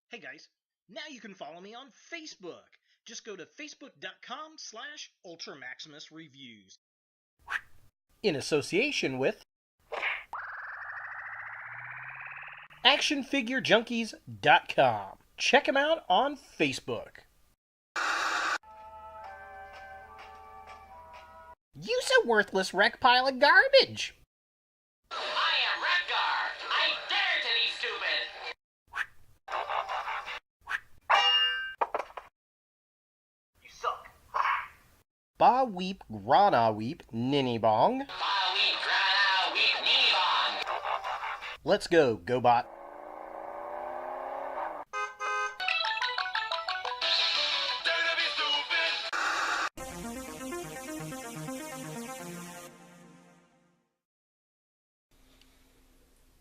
Hey guys, now you can follow me on Facebook. Just go to facebook.com/UltraMaximusReviews. In association with ActionFigureJunkies.com. Check them out on Facebook. Use a worthless wreck pile of garbage. I am Wreck-Gar. I dare to be stupid. You suck. Ba weep, grana weep, ninny bong. Ba-weep, grana, weep, knee-bong. Let's go, GoBot. Dare to be stupid.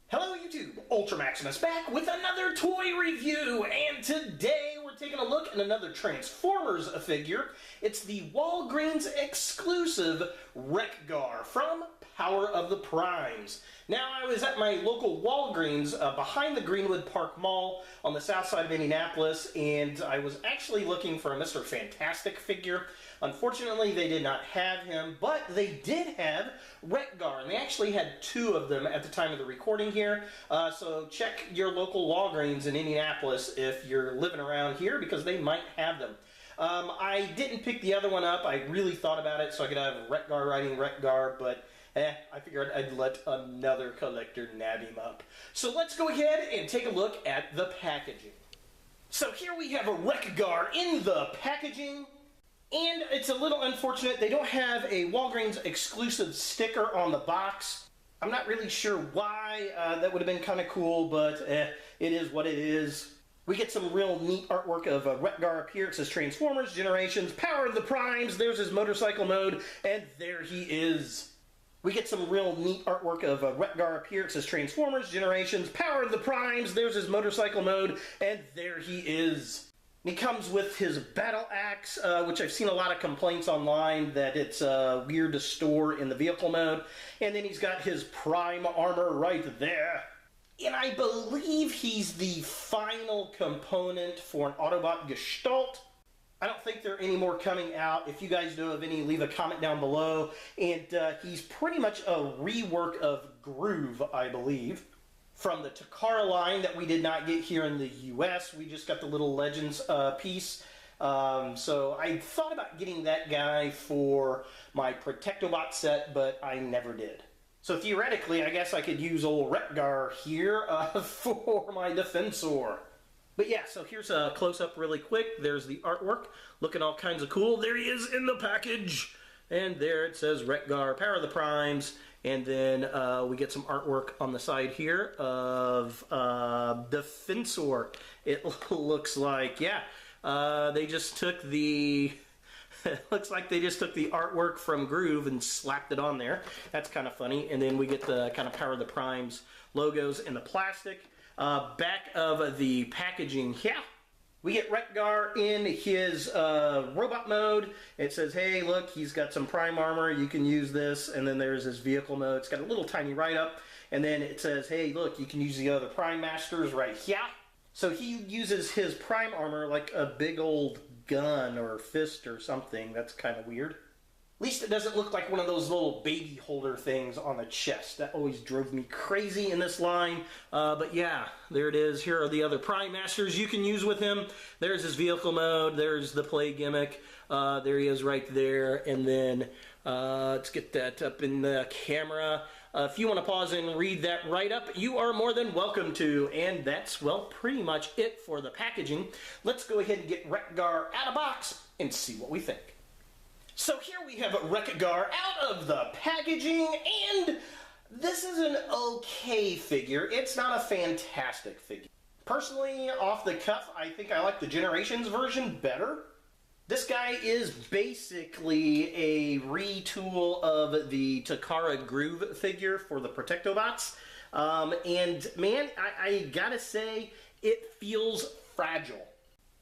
Hello YouTube, Ultra Maximus back with another toy review, and today we're taking a look at another Transformers figure. It's the Walgreens exclusive Wreck-Gar from Power of the Primes. Now, I was at my local Walgreens behind the Greenwood Park Mall on the south side of Indianapolis, and I was actually looking for a Mr. Fantastic figure. Unfortunately, they did not have him, but they did have Wreck-Gar, and they actually had two of them at the time of the recording here. So check your local Walgreens in Indianapolis if you're living around here, because they might have them. I didn't pick the other one up. I really thought about it so I could have Wreck-Gar riding Wreck-Gar, but I figured I'd let another collector nab him up. So let's go ahead and take a look at the packaging. So here we have a Wreck-Gar in the packaging. And it's a little unfortunate they don't have a Walgreens exclusive sticker on the box. I'm not really sure why. That would have been kind of cool, but it is what it is. We get some real neat artwork of Wreck-Gar up here. It says Transformers, Generations, Power of the Primes. There's his motorcycle mode, and there he is. We get some real neat artwork of Wreck-Gar up here. It says Transformers, Generations, Power of the Primes. There's his motorcycle mode, and there he is. He comes with his battle axe, which I've seen a lot of complaints online that it's weird to store in the vehicle mode. And then he's got his prime armor right there. And I believe he's the final component for an Autobot Gestalt. I don't think there are any more coming out. If you guys know of any, leave a comment down below. And he's pretty much a rework of Groove, I believe, from the Takara line that we did not get here in the US. We just got the little Legends piece. So I thought about getting that guy for my Protectobot set, but I never did. So theoretically, I guess I could use old Wreck-Gar here for my Defensor. But yeah, so here's a close-up really quick. There's the artwork, looking all kinds of cool. There he is in the package. And there it says Wreck-Gar, Power of the Primes. And then we get some artwork on the side here of Defensor. It looks like, yeah, they just took the... It looks like they just took the artwork from Groove and slapped it on there. That's kind of funny. And then we get the kind of Power of the Primes logos in the plastic. Back of the packaging, yeah, we get Wreck-Gar in his robot mode. It says, hey, look, he's got some prime armor. You can use this. And then there's his vehicle mode. It's got a little tiny write-up. And then it says, hey, look, you can use the other Prime Masters right here. So he uses his prime armor like a big old gun or fist or something. That's kind of weird. At least it doesn't look like one of those little baby holder things on the chest. That always drove me crazy in this line. But yeah, there it is. Here are the other Prime Masters you can use with him. There's his vehicle mode. There's the play gimmick. There he is right there. And then let's get that up in the camera. If you want to pause and read that write-up, you are more than welcome to. And that's, well, pretty much it for the packaging. Let's go ahead and get Wreck-Gar out of box and see what we think. So here we have Wreck-Gar out of the packaging, and this is an okay figure. It's not a fantastic figure. Personally, off the cuff, I think I like the Generations version better. This guy is basically a retool of the Takara Groove figure for the Protectobots. And man, I gotta say, it feels fragile.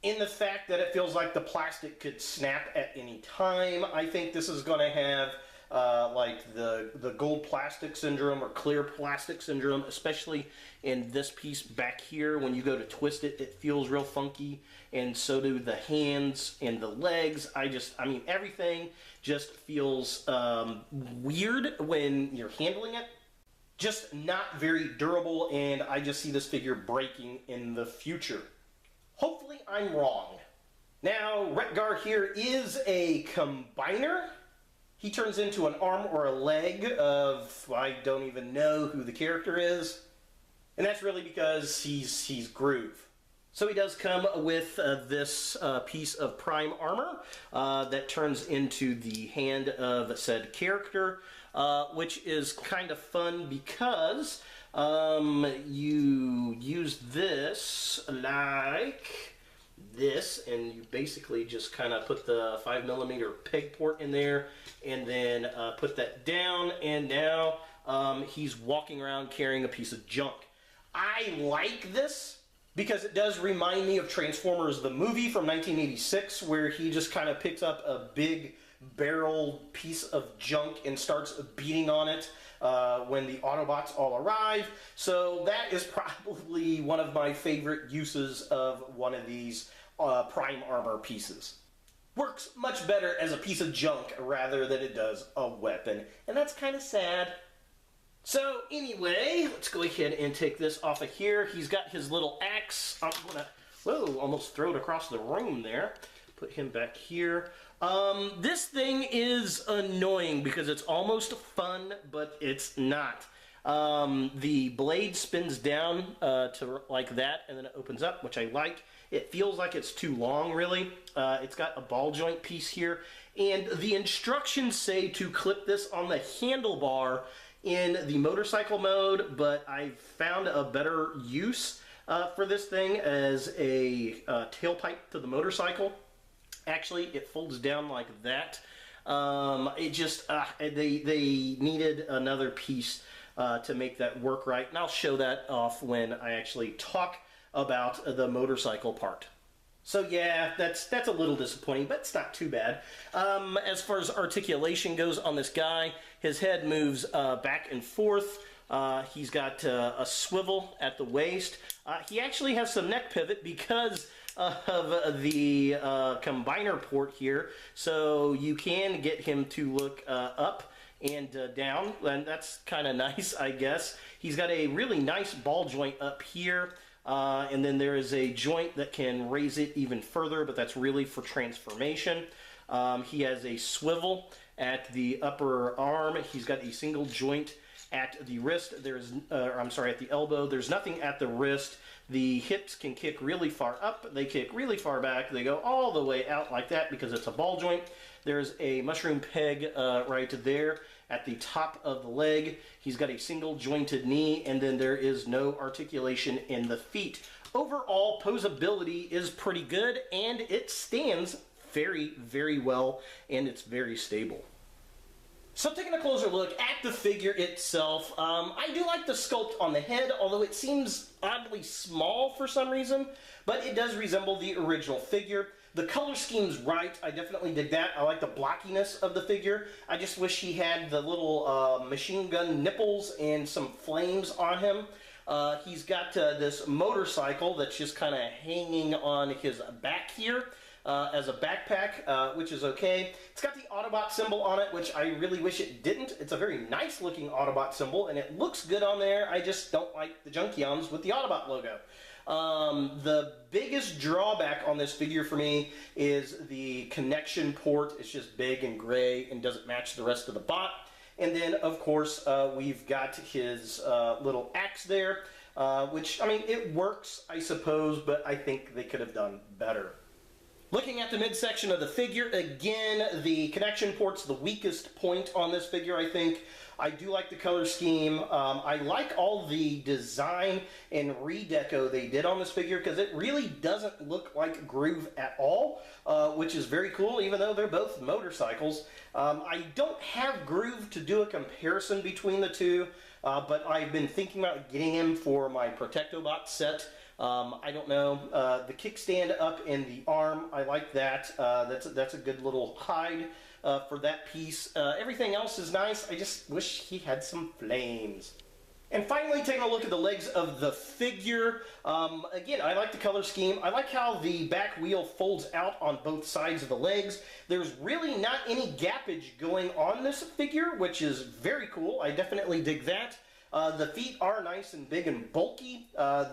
In the fact that it feels like the plastic could snap at any time. I think this is going to have like the gold plastic syndrome or clear plastic syndrome, especially in this piece back here. When you go to twist it, it feels real funky, and so do the hands and the legs. I mean, everything just feels weird when you're handling it. Just not very durable, and I just see this figure breaking in the future. Hopefully I'm wrong. Now, Wreck-Gar here is a combiner. He turns into an arm or a leg of, I don't even know who the character is. And that's really because he's Groove. So he does come with this piece of prime armor that turns into the hand of said character, which is kind of fun because you use this like this, and you basically just kind of put the 5mm peg port in there, and then put that down, and now he's walking around carrying a piece of junk. I like this because it does remind me of Transformers the movie from 1986, where he just kind of picks up a big barrel piece of junk and starts beating on it when the Autobots all arrive. So that is probably one of my favorite uses of one of these prime armor pieces. Works much better as a piece of junk rather than it does a weapon, and that's kind of sad. So anyway, let's go ahead and take this off of here. He's got his little axe. I'm gonna, whoa, almost throw it across the room there. Put him back here. This thing is annoying because it's almost fun, but it's not. The blade spins down to like that, and then it opens up, which I like. It feels like it's too long, really. It's got a ball joint piece here, and the instructions say to clip this on the handlebar in the motorcycle mode, but I found a better use for this thing as a tailpipe to the motorcycle. Actually, it folds down like that. It just, they needed another piece to make that work right, and I'll show that off when I actually talk about the motorcycle part. So yeah, that's a little disappointing, but it's not too bad. As far as articulation goes on this guy, his head moves back and forth. He's got a swivel at the waist. He actually has some neck pivot because of the combiner port here, so you can get him to look up and down, and that's kind of nice, I guess. He's got a really nice ball joint up here. And then there is a joint that can raise it even further, but that's really for transformation. He has a swivel at the upper arm. He's got a single joint at the wrist. At the elbow. There's nothing at the wrist. The hips can kick really far up. They kick really far back. They go all the way out like that because it's a ball joint. There's a mushroom peg right there at the top of the leg. He's got a single jointed knee, and then there is no articulation in the feet. Overall, posability is pretty good, and it stands very, very well, and it's very stable. So taking a closer look at the figure itself, I do like the sculpt on the head, although it seems oddly small for some reason, but it does resemble the original figure. The color scheme's right. I definitely dig that. I like the blockiness of the figure. I just wish he had the little machine gun nipples and some flames on him. He's got this motorcycle that's just kind of hanging on his back here as a backpack, which is okay. It's got the Autobot symbol on it, which I really wish it didn't. It's a very nice looking Autobot symbol, and it looks good on there. I just don't like the Junkions with the Autobot logo. The biggest drawback on this figure for me is the connection port. It's just big and gray and doesn't match the rest of the bot. And then, of course, we've got his little axe there, which, I mean, it works, I suppose, but I think they could have done better. Looking at the midsection of the figure, again, the connection port's the weakest point on this figure, I think. I do like the color scheme. I like all the design and redeco they did on this figure because it really doesn't look like Groove at all, which is very cool, even though they're both motorcycles. I don't have Groove to do a comparison between the two, but I've been thinking about getting him for my Protectobot set I don't know. The kickstand up in the arm, I like that. That's a good little hide for that piece. Everything else is nice. I just wish he had some flames. And finally, taking a look at the legs of the figure. Again, I like the color scheme. I like how the back wheel folds out on both sides of the legs. There's really not any gappage going on this figure, which is very cool. I definitely dig that. The feet are nice and big and bulky.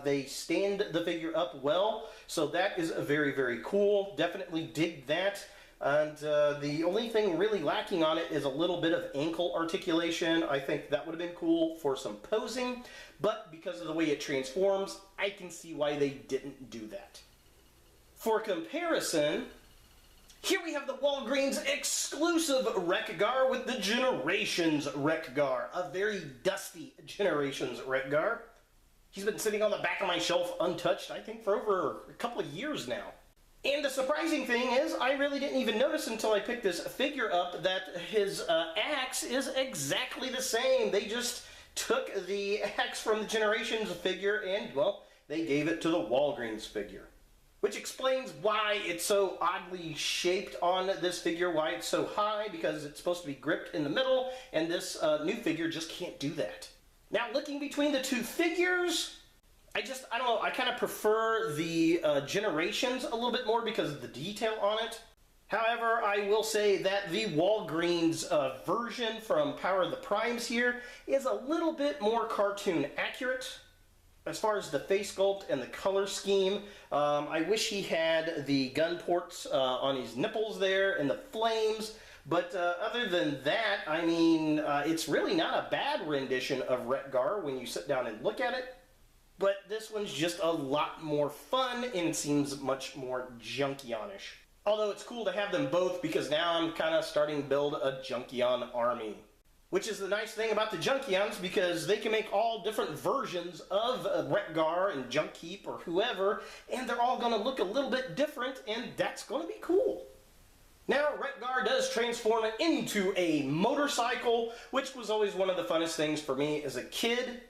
They stand the figure up well, so that is very, very cool. Definitely dig that. And the only thing really lacking on it is a little bit of ankle articulation. I think that would have been cool for some posing, but because of the way it transforms, I can see why they didn't do that. For comparison, here we have the Walgreens exclusive Wreck-Gar with the Generations Wreck-Gar, a very dusty Generations Wreck-Gar. He's been sitting on the back of my shelf untouched, I think, for over a couple of years now. And the surprising thing is, I really didn't even notice until I picked this figure up that his axe is exactly the same. They just took the axe from the Generations figure and, well, they gave it to the Walgreens figure. Which explains why it's so oddly shaped on this figure, why it's so high, because it's supposed to be gripped in the middle, and this new figure just can't do that. Now, looking between the two figures, I don't know, I kind of prefer the Generations a little bit more because of the detail on it. However, I will say that the Walgreens version from Power of the Primes here is a little bit more cartoon accurate. As far as the face sculpt and the color scheme, I wish he had the gun ports on his nipples there and the flames. But other than that, I mean, it's really not a bad rendition of Wreck-Gar when you sit down and look at it. But this one's just a lot more fun and seems much more Junkion-ish. Although it's cool to have them both because now I'm kind of starting to build a Junkion army. Which is the nice thing about the Junkions because they can make all different versions of Wreck-Gar and Junkheap or whoever, and they're all going to look a little bit different, and that's going to be cool. Now, Wreck-Gar does transform into a motorcycle, which was always one of the funnest things for me as a kid.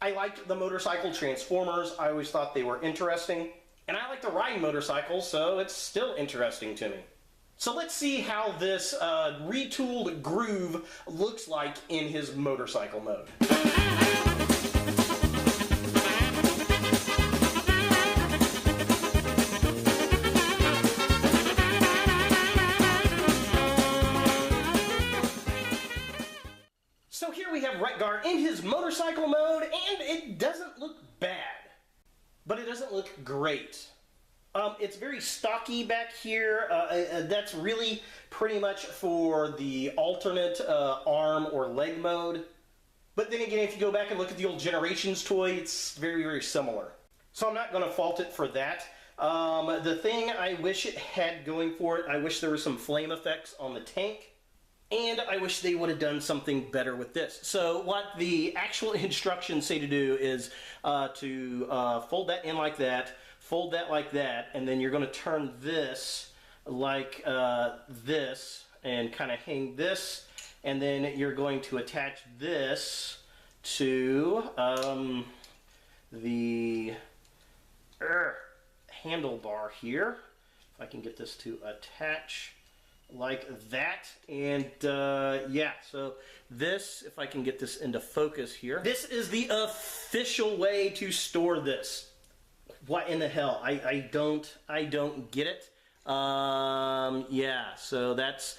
I liked the motorcycle transformers. I always thought they were interesting. And I like to ride motorcycles, so it's still interesting to me. So let's see how this retooled Groove looks like in his motorcycle mode. So here we have Wreck-Gar in his motorcycle mode, and it doesn't look bad, but it doesn't look great. It's very stocky back here. That's really pretty much for the alternate arm or leg mode. But then again, if you go back and look at the old Generations toy, it's very, very similar. So I'm not going to fault it for that. The thing I wish it had going for it, I wish there were some flame effects on the tank. And I wish they would have done something better with this. So what the actual instructions say to do is to fold that in like that, fold that like that, and then you're going to turn this like this and kind of hang this, and then you're going to attach this to the handlebar here. If I can get this to attach like that, and yeah, so this, if I can get this into focus here, this is the official way to store this. What in the hell? I don't get it. Yeah, so that's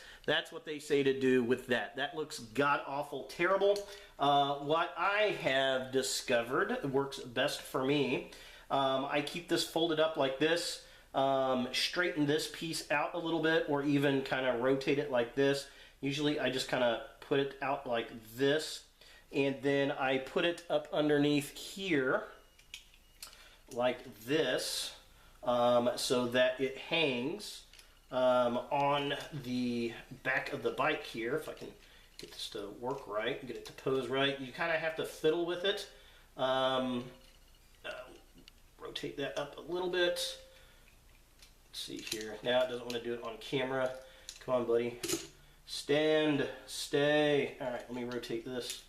what they say to do with that. That looks god-awful terrible. What I have discovered works best for me, I keep this folded up like this, straighten this piece out a little bit, or even kind of rotate it like this. Usually I just kind of put it out like this, and then I put it up underneath here like this, so that it hangs on the back of the bike here. If I can get this to work right, get it to pose right, you kind of have to fiddle with it. Rotate that up a little bit. Let's see here. Now it doesn't want to do it on camera. Come on, buddy. Stand, stay. All right, let me rotate this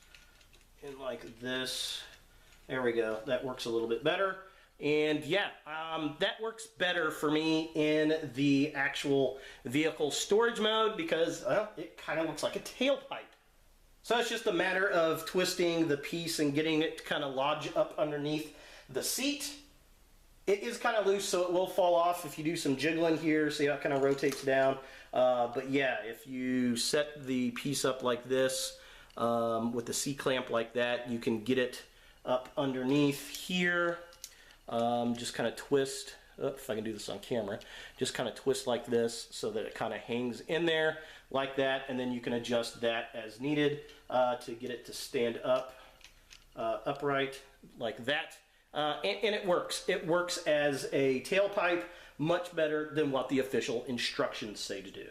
in like this. There we go. That works a little bit better. And yeah, that works better for me in the actual vehicle storage mode because, well, it kind of looks like a tailpipe. So it's just a matter of twisting the piece and getting it to kind of lodge up underneath the seat. It is kind of loose, so it will fall off if you do some jiggling here. See how it kind of rotates down. But yeah, if you set the piece up like this with the C-clamp like that, you can get it up underneath here. Just kind of twist. If I can do this on camera, just kind of twist like this so that it kind of hangs in there like that, and then you can adjust that as needed to get it to stand up upright like that. And it works. It works as a tailpipe much better than what the official instructions say to do.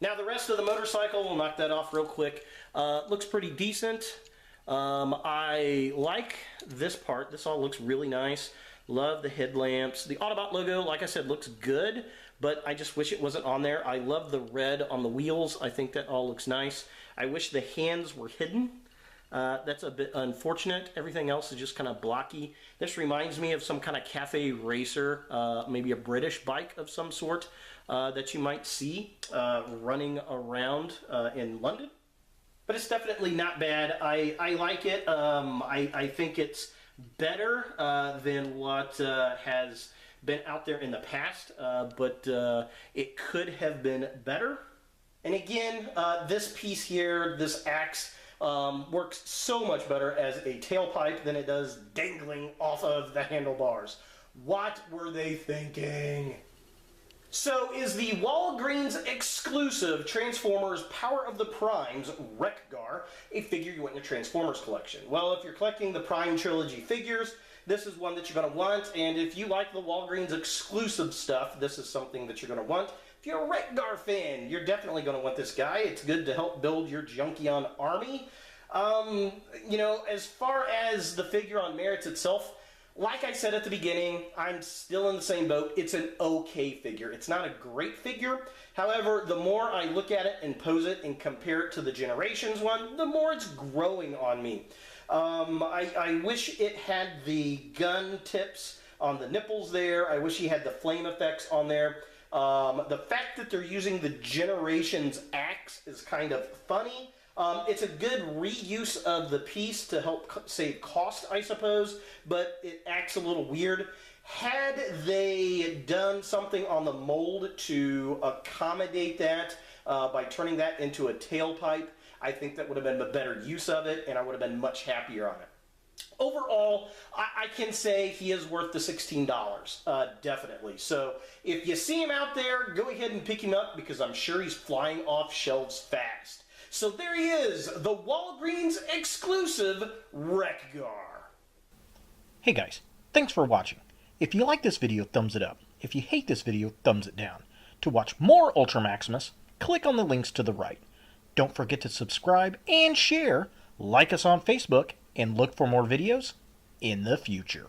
Now the rest of the motorcycle, we'll knock that off real quick. Looks pretty decent. I like this part. This all looks really nice. Love the headlamps. The Autobot logo, like I said, looks good, but I just wish it wasn't on there. I love the red on the wheels. I think that all looks nice. I wish the hands were hidden. That's a bit unfortunate. Everything else is just kind of blocky. This reminds me of some kind of cafe racer, maybe a British bike of some sort that you might see running around in London. But it's definitely not bad. I like it. I think it's better than what has been out there in the past, but it could have been better. And again, this piece here, this axe, works so much better as a tailpipe than it does dangling off of the handlebars. What were they thinking? So is the Walgreens exclusive Transformers Power of the Primes Wreck-Gar a figure you want in your Transformers collection? Well, if you're collecting the Prime Trilogy figures, this is one that you're going to want, and if you like the Walgreens exclusive stuff, this is something that you're going to want. If you're a Wreck-Gar fan, you're definitely going to want this guy. It's good to help build your Junkion army. You know, as far as the figure on merits itself, like I said at the beginning, I'm still in the same boat. It's an okay figure. It's not a great figure. However, the more I look at it and pose it and compare it to the Generations one, the more it's growing on me. I wish it had the gun tips on the nipples there. I wish he had the flame effects on there. The fact that they're using the Generations axe is kind of funny. It's a good reuse of the piece to help save cost, I suppose, but it acts a little weird. Had they done something on the mold to accommodate that by turning that into a tailpipe, I think that would have been a better use of it, and I would have been much happier on it. Overall, I can say he is worth the $16, definitely. So if you see him out there, go ahead and pick him up because I'm sure he's flying off shelves fast. So there he is, the Walgreens exclusive Wreck-Gar. Hey guys, thanks for watching. If you like this video, thumbs it up. If you hate this video, thumbs it down. To watch more Ultra Maximus, click on the links to the right. Don't forget to subscribe and share, like us on Facebook, and look for more videos in the future.